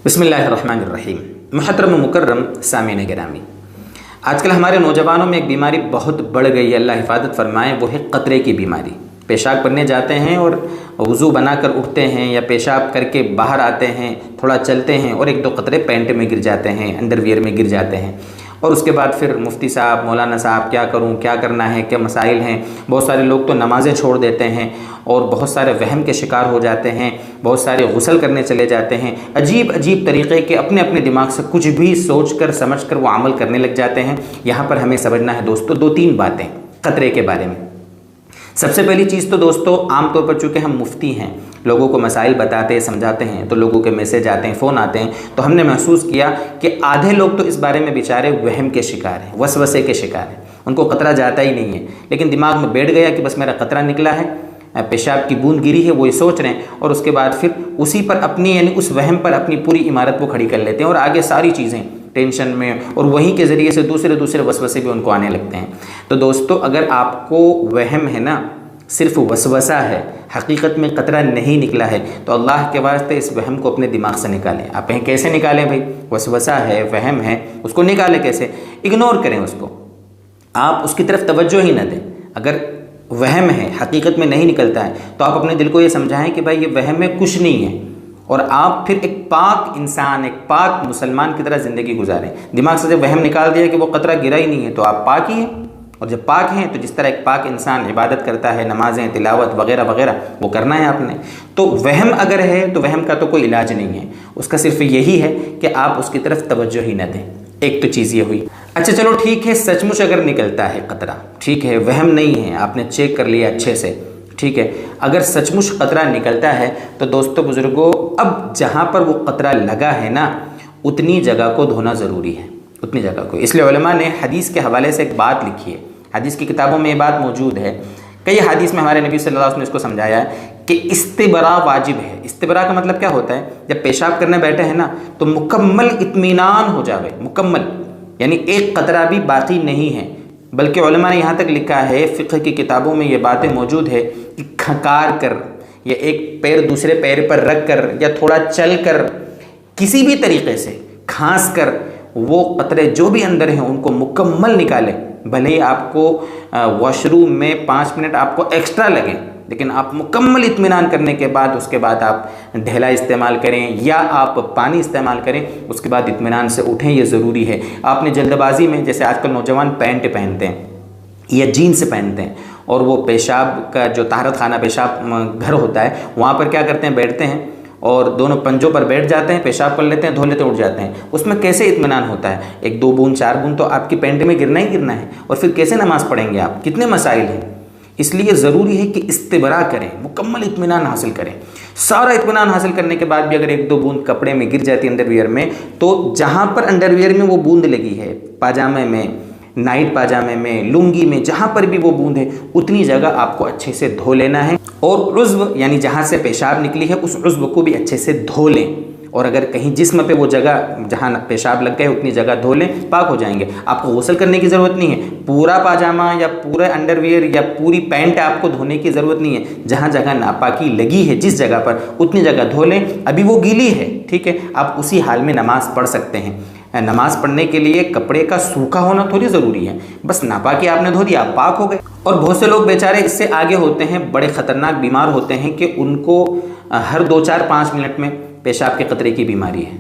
बिस्मिल्लाहिर्रहमानिर्रहीम। मुहतरम मुकर्रम सामीन गिरामी, आजकल हमारे नौजवानों में एक बीमारी बहुत बढ़ गई है, अल्लाह हिफाजत फरमाए। वो है क़तरे की बीमारी। पेशाब करने जाते हैं और वज़ू बनाकर उठते हैं या पेशाब करके बाहर आते हैं, थोड़ा चलते हैं और एक दो क़तरे पैंट में गिर जाते हैं, अंडरवियर में गिर जाते हैं। और उसके बाद फिर मुफ्ती साहब, मौलाना साहब, क्या करूं, क्या करना है, क्या मसाइल हैं। बहुत सारे लोग तो नमाज़ें छोड़ देते हैं और बहुत सारे वहम के शिकार हो जाते हैं, बहुत सारे गुस्ल करने चले जाते हैं। अजीब अजीब तरीक़े के अपने अपने दिमाग से कुछ भी सोच कर समझ कर वो अमल करने लग जाते हैं। यहाँ पर हमें समझना है दोस्तों दो तीन बातें क़तरे के बारे में। सबसे पहली चीज़ तो दोस्तों, आम तौर पर चूँकि हम मुफ्ती हैं, लोगों को मसाइल बताते हैं, समझाते हैं, तो लोगों के मैसेज आते हैं, फ़ोन आते हैं, तो हमने महसूस किया कि आधे लोग तो इस बारे में बेचारे वहम के शिकार हैं, वसवसे के शिकार हैं। उनको क़तरा जाता ही नहीं है, लेकिन दिमाग में बैठ गया कि बस मेरा क़तरा निकला है, पेशाब की बूंद गिरी है, वो ये सोच रहे हैं और उसके बाद फिर उसी पर अपनी यानी उस वहम पर अपनी पूरी इमारत को खड़ी कर लेते हैं और आगे सारी चीज़ें टेंशन में और वहीं के ज़रिए से दूसरे वसवसे भी उनको आने लगते हैं। तो दोस्तों, अगर आपको वहम है ना, सिर्फ वसवसा है, हकीकत में क़तरा नहीं निकला है, तो अल्लाह के वास्ते इस वहम को अपने दिमाग से निकालें। आप कहें कैसे निकालें भाई, वसवसा है, वहम है, उसको निकालें कैसे? इग्नोर करें उसको, आप उसकी तरफ तवज्जो ही न दें। अगर वहम है, हकीकत में नहीं निकलता है, तो आप अपने दिल को ये समझाएं कि भाई ये वहम है, कुछ नहीं है, और आप फिर एक पाक इंसान, एक पाक मुसलमान की तरह ज़िंदगी गुजारें। दिमाग से जब वहम निकाल दिया कि वो क़तरा गिरा ही नहीं है, तो आप पाक ही हैं। और जब पाक हैं तो जिस तरह एक पाक इंसान इबादत करता है, नमाज़ें, तिलावत वगैरह वगैरह, वो करना है आपने। तो वहम अगर है तो वहम का तो कोई इलाज नहीं है, उसका सिर्फ यही है कि आप उसकी तरफ तवज्जो ही न दें। एक तो चीज़ ये हुई। अच्छा चलो ठीक है, सचमुच अगर निकलता है क़तरा, ठीक है, वहम नहीं है, आपने चेक कर लिया अच्छे से, ठीक है, अगर सचमुच क़तरा निकलता है तो दोस्तों बुज़ुर्गों, अब जहाँ पर वो क़तरा लगा है ना, उतनी जगह को धोना ज़रूरी है, उतनी जगह को। इसलिए उलमा ने हदीस के हवाले से एक बात लिखी है, हदीस की किताबों में ये बात मौजूद है। कई हदीस में हमारे नबी सल्लल्लाहु अलैहि वसल्लम ने इसको समझाया है कि इस्तिबरा वाजिब है। इस्तिबरा का मतलब क्या होता है? जब पेशाब करने बैठे हैं ना, तो मुकम्मल इत्मीनान हो जावे, मुकम्मल, यानी एक क़तरा भी बाकी नहीं है। बल्कि उलमा ने यहाँ तक लिखा है, फ़िक़्ह की किताबों में ये बातें मौजूद है कि खकार कर या एक पैर दूसरे पैर पर रख कर या थोड़ा चल कर, किसी भी तरीक़े से खांस कर वो क़तरे जो भी अंदर हैं उनको मुकम्मल निकालें। भले ही आपको वॉशरूम में 5 मिनट आपको एक्स्ट्रा लगे, लेकिन आप मुकम्मल इत्मीनान करने के बाद उसके बाद आप ढेला इस्तेमाल करें या आप पानी इस्तेमाल करें, उसके बाद इत्मीनान से उठें, ये ज़रूरी है। आपने जल्दबाजी में, जैसे आजकल नौजवान पैंट पहनते हैं या जीन्स पहनते हैं और वो पेशाब का जो तहरत खाना पेशाब घर होता है, वहाँ पर क्या करते हैं, बैठते हैं और दोनों पंजों पर बैठ जाते हैं, पेशाब कर लेते हैं, धो लेते, उठ जाते हैं। उसमें कैसे इत्मीनान होता है? 1 2 बूंद 4 बूंद तो आपकी पैंट में गिरना ही गिरना है, और फिर कैसे नमाज़ पढ़ेंगे आप? कितने मसाइल हैं। इसलिए ज़रूरी है कि इस्तिबरा करें, मुकम्मल इत्मीनान हासिल करें। सारा इत्मीनान हासिल करने के बाद भी अगर 1 2 बूंद कपड़े में गिर जाती है, अंडरवियर में, तो जहाँ पर अंडरवियर में वो बूंद लगी है, पाजामे में, नाइट पाजामे में, लुंगी में, जहाँ पर भी वो बूंद है, उतनी जगह आपको अच्छे से धो लेना है। और उज़्व यानी जहाँ से पेशाब निकली है उस उज़्व को भी अच्छे से धो लें। और अगर कहीं जिस्म पे वो जगह जहाँ पेशाब लग गए उतनी जगह धो लें, पाक हो जाएंगे। आपको गुस्ल करने की ज़रूरत नहीं है, पूरा पाजामा या पूरा अंडरवियर या पूरी पैंट आपको धोने की ज़रूरत नहीं है। जहाँ जगह नापाकी लगी है, जिस जगह पर, उतनी जगह धो लें। अभी वो गीली है, ठीक है, आप उसी हाल में नमाज़ पढ़ सकते हैं। नमाज़ पढ़ने के लिए कपड़े का सूखा होना थोड़ी ज़रूरी है, बस नापाकी आपने धो दिया, आप पाक हो गए। और बहुत से लोग बेचारे इससे आगे होते हैं, बड़े ख़तरनाक बीमार होते हैं कि उनको हर 2 4 5 मिनट में पेशाब के क़तरे की बीमारी है।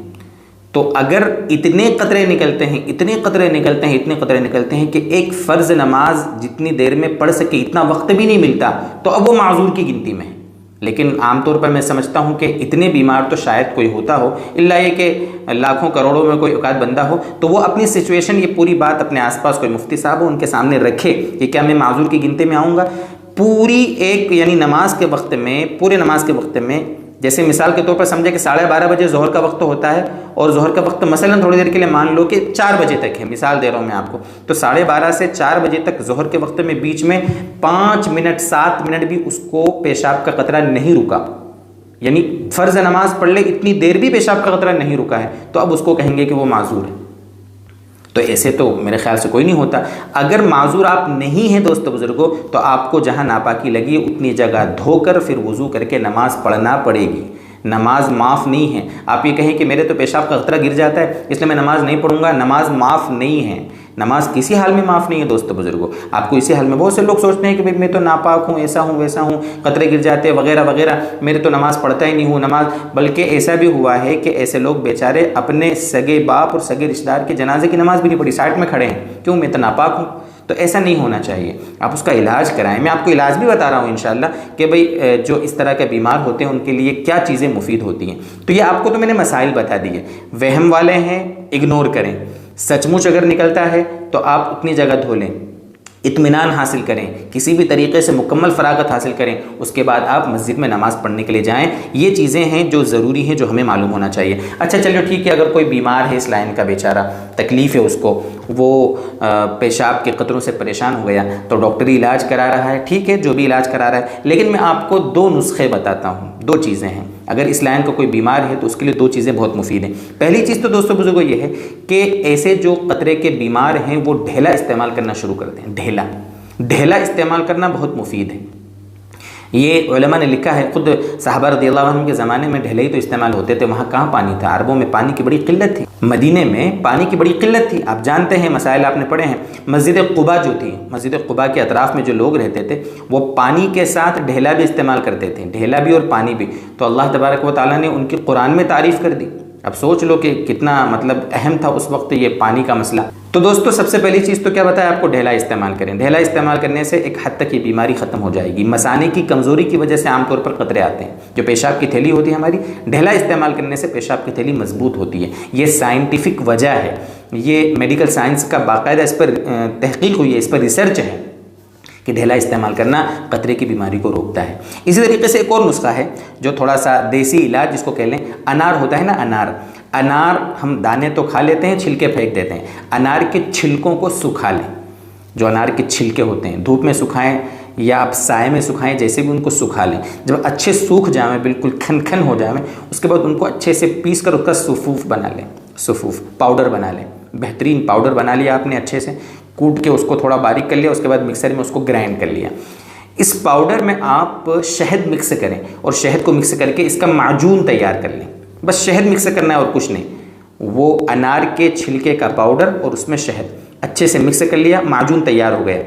तो अगर इतने क़तरे निकलते हैं, इतने क़तरे निकलते हैं, इतने क़तरे निकलते हैं कि एक फ़र्ज़ नमाज जितनी देर में पढ़ सके इतना वक्त भी नहीं मिलता, तो अब वो माज़ूर की गिनती में है। लेकिन आमतौर पर मैं समझता हूँ कि इतने बीमार तो शायद कोई होता हो, इल्ला ये कि लाखों करोड़ों में कोई औकात बंदा हो, तो वो अपनी सिचुएशन, ये पूरी बात अपने आसपास कोई मुफ्ती साहब हो उनके सामने रखे कि क्या मैं माज़ूर की गिनती में आऊँगा। पूरी एक यानी नमाज के वक्त में, पूरे नमाज के वक्त में, जैसे मिसाल के तौर पर समझे कि 12:30 बजे ज़ोहर का वक्त होता है और ज़ोहर का वक्त मसलन थोड़ी देर के लिए मान लो कि 4 बजे तक है, मिसाल दे रहा हूँ मैं आपको, तो 12:30 से 4 बजे तक ज़ोहर के वक्त में बीच में 5 मिनट 7 मिनट भी उसको पेशाब का क़तरा नहीं रुका, यानी फ़र्ज़ नमाज पढ़ ले इतनी देर भी पेशाब का क़तरा नहीं रुका है, तो अब उसको कहेंगे कि वो माज़ूर है। तो ऐसे तो मेरे ख्याल से कोई नहीं होता। अगर माजूर आप नहीं हैं दोस्तों बुजुर्गों, तो आपको जहाँ नापाकी लगी उतनी जगह धोकर फिर वज़ू करके नमाज़ पढ़ना पड़ेगी। नमाज माफ़ नहीं है। आप ये कहें कि मेरे तो पेशाब का खतरा गिर जाता है इसलिए मैं नमाज़ नहीं पढ़ूंगा, नमाज माफ़ नहीं है। नमाज किसी हाल में माफ़ नहीं है दोस्तों बुजुर्गों। आपको इसी हाल में, बहुत से लोग सोचते हैं कि भाई मैं तो नापाक हूँ, ऐसा हूँ वैसा हूँ, कतरे गिर जाते हैं वगैरह वगैरह, मेरे तो नमाज़ पढ़ता ही नहीं हूँ नमाज। बल्कि ऐसा भी हुआ है कि ऐसे लोग बेचारे अपने सगे बाप और सगे रिश्तेदार के जनाजे की नमाज़ भी नहीं पढ़ी, साइड में खड़े हैं, क्यों, मैं तो नापाक हूँ। तो ऐसा नहीं होना चाहिए, आप उसका इलाज कराएं। मैं आपको इलाज भी बता रहा हूँ इंशाल्लाह कि भाई जो इस तरह के बीमार होते हैं उनके लिए क्या चीज़ें मुफीद होती हैं। तो ये आपको तो मैंने मसाइल बता दिए। वहम वाले हैं, इग्नोर करें। सचमुच अगर निकलता है तो आप उतनी जगह धो लें, इत्मीनान हासिल करें, किसी भी तरीके से मुकम्मल फ़रागत हासिल करें, उसके बाद आप मस्जिद में नमाज़ पढ़ने के लिए जाएं। ये चीज़ें हैं जो ज़रूरी हैं, जो हमें मालूम होना चाहिए। अच्छा चलो ठीक है, अगर कोई बीमार है इस लाइन का बेचारा, तकलीफ़ है उसको, वो पेशाब के कतरों से परेशान हो गया, तो डॉक्टरी इलाज करा रहा है, ठीक है, जो भी इलाज करा रहा है, लेकिन मैं आपको 2 नुस्खे बताता हूँ, 2 चीज़ें हैं। अगर इस लाइन का कोई बीमार है तो उसके लिए 2 चीज़ें बहुत मुफीद हैं। पहली चीज़ तो दोस्तों बुजुर्गों ये है कि ऐसे जो कतरे के बीमार हैं वो ढेला इस्तेमाल करना शुरू कर दें। ढेला इस्तेमाल करना बहुत मुफीद है। ये उलमा ने लिखा है, खुद सहाबा रज़ियल्लाहु अन्हुम के ज़माने में ढेले ही तो इस्तेमाल होते थे। वहाँ कहाँ पानी था, अरबों में पानी की बड़ी किल्लत थी, मदीने में पानी की बड़ी किल्लत थी। आप जानते हैं, मसाइल आपने पढ़े हैं। मस्जिद क़ुबा जो थी, मस्जिद क़ुबा के अतराफ़ में जो लोग रहते थे वो पानी के साथ ढेला भी इस्तेमाल करते थे, ढेला भी और पानी भी। तो अल्लाह तबारक व तआला ने उनकी कुरान में तारीफ़ कर दी। अब सोच लो कि कितना मतलब अहम था उस वक्त ये पानी का मसला। तो दोस्तों सबसे पहली चीज़ तो क्या बताया आपको, ढेला इस्तेमाल करें। ढेला इस्तेमाल करने से एक हद तक ये बीमारी ख़त्म हो जाएगी। मसाने की कमज़ोरी की वजह से आमतौर पर कतरे आते हैं। जो पेशाब की थैली होती है हमारी, ढेला इस्तेमाल करने से पेशाब की थैली मजबूत होती है। ये साइंटिफिक वजह है, ये मेडिकल साइंस का बाकायदा इस पर तहकीक हुई है, इस पर रिसर्च है कि ढेला इस्तेमाल करना कतरे की बीमारी को रोकता है। इसी तरीके से एक और नुस्खा है जो थोड़ा सा देसी इलाज जिसको कह लें, अनार होता है ना, अनार हम दाने तो खा लेते हैं, छिलके फेंक देते हैं। अनार के छिलकों को सुखा लें। जो अनार के छिलके होते हैं धूप में सुखाएं या आप साए में सुखाएं, जैसे भी उनको सुखा लें। जब अच्छे सूख जाए, बिल्कुल खनखन हो जाए, उसके बाद उनको अच्छे से पीस कर उसका सुफूफ बना लें, सुफूफ पाउडर बना लें। बेहतरीन पाउडर बना लिया आपने, अच्छे से कूट के उसको थोड़ा बारीक कर लिया, उसके बाद मिक्सर में उसको ग्राइंड कर लिया। इस पाउडर में आप शहद मिक्स करें और शहद को मिक्स करके इसका माजून तैयार कर लें। बस शहद मिक्स करना है और कुछ नहीं। वो अनार के छिलके का पाउडर और उसमें शहद अच्छे से मिक्स कर लिया, माजून तैयार हो गया।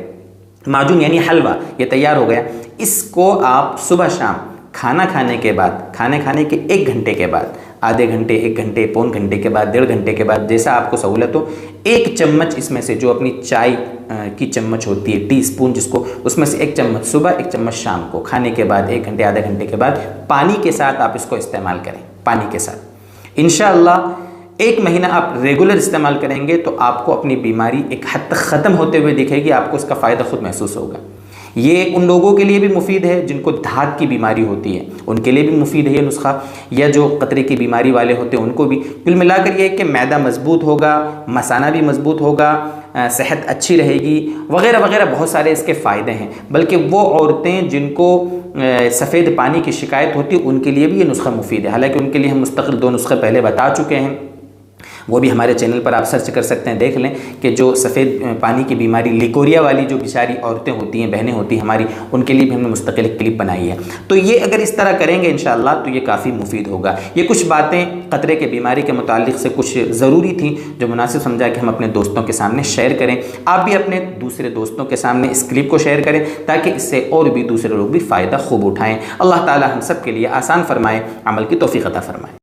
माजून यानी हलवा, ये तैयार हो गया। इसको आप सुबह शाम खाना खाने के बाद, खाने खाने के 1 घंटे के बाद, आधे घंटे, 1 घंटे, पौन घंटे के बाद, 1.5 घंटे के बाद, जैसा आपको सहूलत हो, 1 चम्मच इसमें से, जो अपनी चाय की चम्मच होती है, टी स्पून जिसको, उसमें से 1 चम्मच सुबह, 1 चम्मच शाम को, खाने के बाद 1 घंटे, आधे घंटे के बाद पानी के साथ आप इसको इस्तेमाल करें। पानी के साथ इंशाअल्लाह 1 महीना आप रेगुलर इस्तेमाल करेंगे तो आपको अपनी बीमारी एक हद तक ख़त्म होते हुए दिखेगी, आपको इसका फ़ायदा खुद महसूस होगा। ये उन लोगों के लिए भी मुफीद है जिनको धात की बीमारी होती है, उनके लिए भी मुफीद है ये नुस्खा, या जो कतरे की बीमारी वाले होते हैं उनको भी। कुल मिलाकर ये कि मैदा मजबूत होगा, मसाना भी मजबूत होगा, सेहत अच्छी रहेगी, वगैरह वगैरह, बहुत सारे इसके फ़ायदे हैं। बल्कि वो औरतें जिनको सफ़ेद पानी की शिकायत होती है उनके लिए भी ये नुस्खा मुफीद है। हालांकि उनके लिए हम मुस्तकिल 2 नुस्खे पहले बता चुके हैं, वो भी हमारे चैनल पर आप सर्च कर सकते हैं, देख लें कि जो सफ़ेद पानी की बीमारी, लिकोरिया वाली जो बेचारी औरतें होती हैं, बहनें होती हैं हमारी, उनके लिए भी हमने मुस्तकिल क्लिप बनाई है। तो ये अगर इस तरह करेंगे इंशाअल्लाह तो ये काफ़ी मुफीद होगा। ये कुछ बातें कतरे के बीमारी के मुतालिक से कुछ ज़रूरी थी जो मुनासिब समझा कि हम अपने दोस्तों के सामने शेयर करें। आप भी अपने दूसरे दोस्तों के सामने इस क्लिप को शेयर करें ताकि इससे और भी दूसरे लोग भी फ़ायदा खूब उठाएँ। अल्लाह ताला हम सब के लिए आसान फरमाए, अमल की तौफीक अता फरमाए।